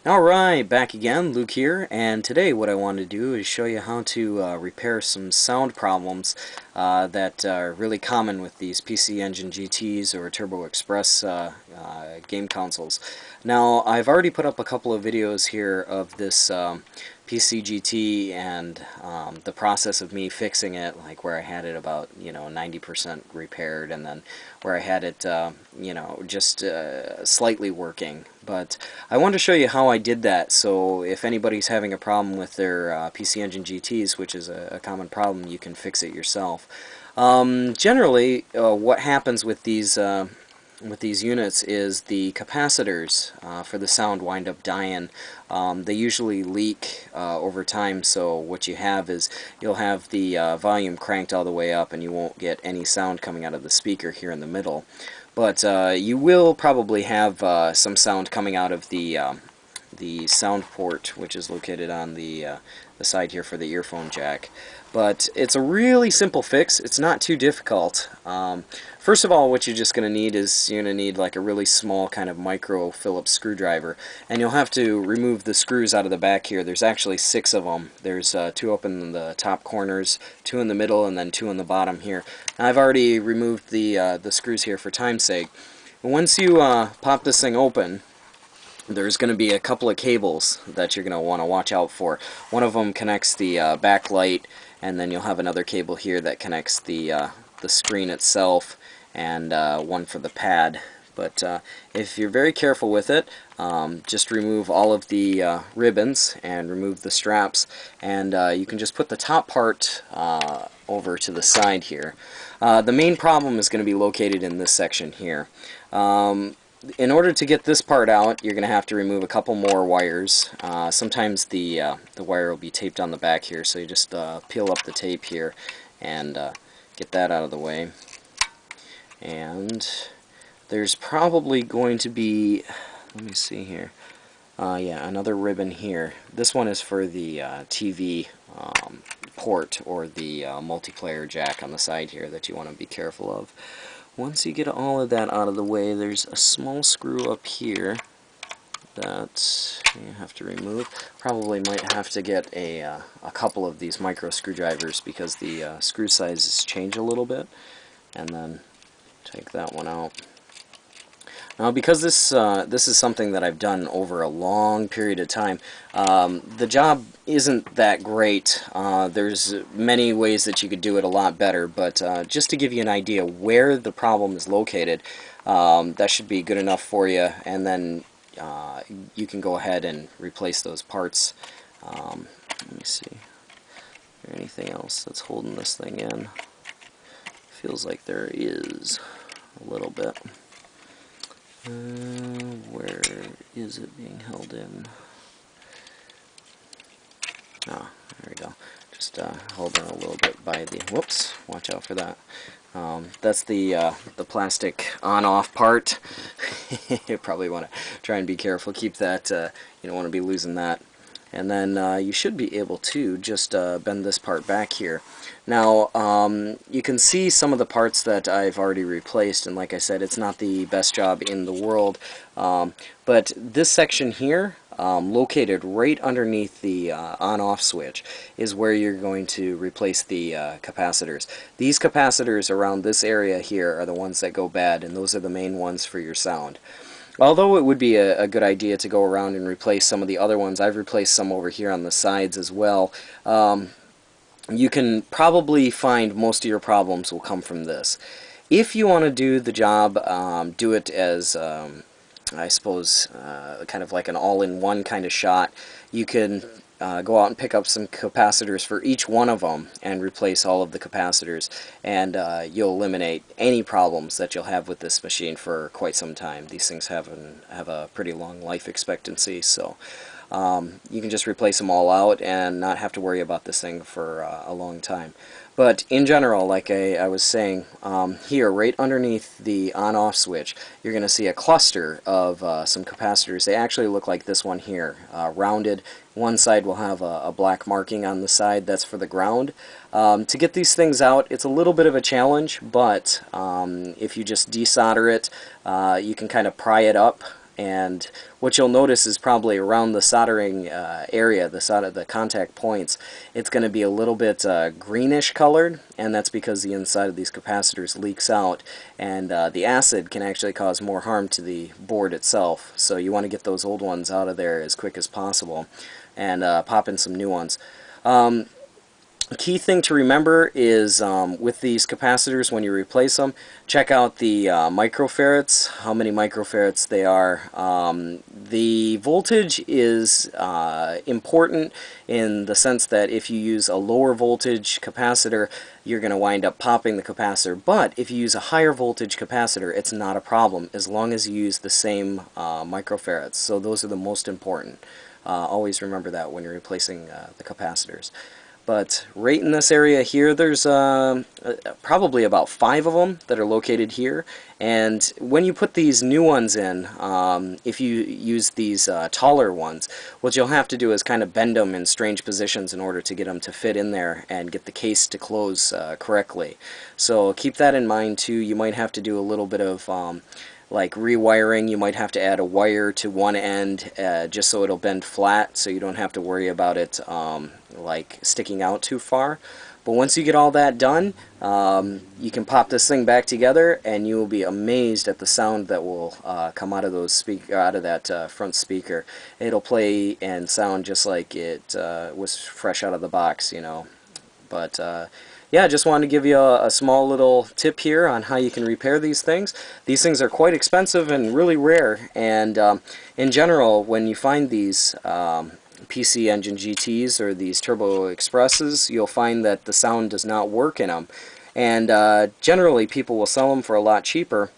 Alright, back again, Luke here, and today what I want to do is show you how to repair some sound problems that are really common with these PC Engine GTs or Turbo Express game consoles. Now, I've already put up a couple of videos here of this PC GT and the process of me fixing it, like where I had it about 90% repaired, and then where I had it just slightly working. But I wanted to show you how I did that, so if anybody's having a problem with their PC Engine GTs, which is a common problem, you can fix it yourself. Generally, what happens with these units is the capacitors for the sound wind up dying. They usually leak over time, so what you have is you'll have the volume cranked all the way up and you won't get any sound coming out of the speaker here in the middle. But you will probably have some sound coming out of the sound port, which is located on the side here for the earphone jack. But it's a really simple fix. It's not too difficult. First of all, what you're just going to need is you're going to need like a really small kind of micro Phillips screwdriver, and you'll have to remove the screws out of the back here. There's actually 6 of them. There's 2 up in the top corners, 2 in the middle, and then 2 in the bottom here. Now, I've already removed the screws here for time's sake. Once you pop this thing open, there's going to be a couple of cables that you're going to want to watch out for. One of them connects the backlight, and then you'll have another cable here that connects the screen itself, and one for the pad. But if you're very careful with it, just remove all of the ribbons and remove the straps, and you can just put the top part over to the side here. The main problem is going to be located in this section here. In order to get this part out, you're going to have to remove a couple more wires. Sometimes the wire will be taped on the back here, so you just peel up the tape here and get that out of the way. And there's probably going to be, let me see here, yeah, another ribbon here. This one is for the TV port, or the multiplayer jack on the side here that you want to be careful of. Once you get all of that out of the way, there's a small screw up here that you have to remove. Probably might have to get a couple of these micro screwdrivers because the screw sizes change a little bit. And then take that one out. Now, because this is something that I've done over a long period of time, the job isn't that great. There's many ways that you could do it a lot better, but just to give you an idea where the problem is located, that should be good enough for you, and then you can go ahead and replace those parts. Let me see. Is there anything else that's holding this thing in? Feels like there is a little bit. Where is it being held in? Ah, there we go. Just hold on a little bit by the, whoops, watch out for that. That's the plastic on-off part. You probably want to try and be careful. Keep that, you don't want to be losing that. And then you should be able to just bend this part back here. Now, you can see some of the parts that I've already replaced, and like I said, it's not the best job in the world. But this section here, located right underneath the on-off switch, is where you're going to replace the capacitors. These capacitors around this area here are the ones that go bad, and those are the main ones for your sound. Although it would be a good idea to go around and replace some of the other ones, I've replaced some over here on the sides as well. You can probably find most of your problems will come from this. If you want to do the job, do it as, I suppose, kind of like an all-in-one kind of shot. You can go out and pick up some capacitors for each one of them and replace all of the capacitors, and you'll eliminate any problems that you'll have with this machine for quite some time. These things have a pretty long life expectancy, so you can just replace them all out and not have to worry about this thing for a long time. But in general, like I was saying, here, right underneath the on-off switch, you're going to see a cluster of some capacitors. They actually look like this one here, rounded. One side will have a black marking on the side. That's for the ground. To get these things out, it's a little bit of a challenge, but if you just desolder it, you can kind of pry it up And what you'll notice is probably around the soldering area, the contact points, it's going to be a little bit greenish colored, and that's because the inside of these capacitors leaks out, and the acid can actually cause more harm to the board itself. So you want to get those old ones out of there as quick as possible and pop in some new ones. A key thing to remember is with these capacitors, when you replace them, check out the microfarads, how many microfarads they are. The voltage is important in the sense that if you use a lower voltage capacitor, you're going to wind up popping the capacitor. But if you use a higher voltage capacitor, it's not a problem as long as you use the same microfarads. So those are the most important. Always remember that when you're replacing the capacitors. But right in this area here, there's probably about 5 of them that are located here. And when you put these new ones in, if you use these taller ones, what you'll have to do is kind of bend them in strange positions in order to get them to fit in there and get the case to close correctly. So keep that in mind too. You might have to do a little bit of like rewiring. You might have to add a wire to one end just so it'll bend flat, so you don't have to worry about it like sticking out too far. But once you get all that done, you can pop this thing back together, and you will be amazed at the sound that will come out of that front speaker. It'll play and sound just like it was fresh out of the box, you know. But yeah, just wanted to give you a small little tip here on how you can repair these things. These things are quite expensive and really rare, and in general, when you find these PC Engine GTs or these Turbo Expresses, you'll find that the sound does not work in them. And generally, people will sell them for a lot cheaper.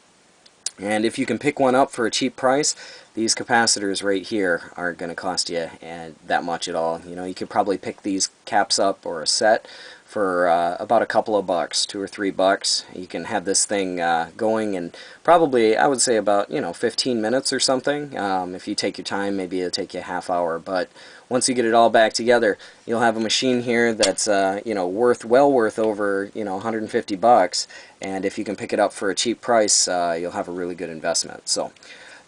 And if you can pick one up for a cheap price, these capacitors right here aren't going to cost you that much at all. You know, you could probably pick these caps up or a set for about a couple of bucks, $2 or $3. You can have this thing going in probably, I would say, about 15 minutes or something. If you take your time, maybe it'll take you a half hour. But once you get it all back together, you'll have a machine here that's well worth over $150. And if you can pick it up for a cheap price, you'll have a really good investment. So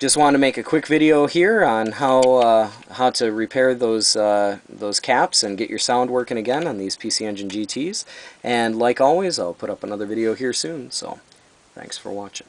just wanted to make a quick video here on how to repair those caps and get your sound working again on these PC Engine GTs. And like always, I'll put up another video here soon. So thanks for watching.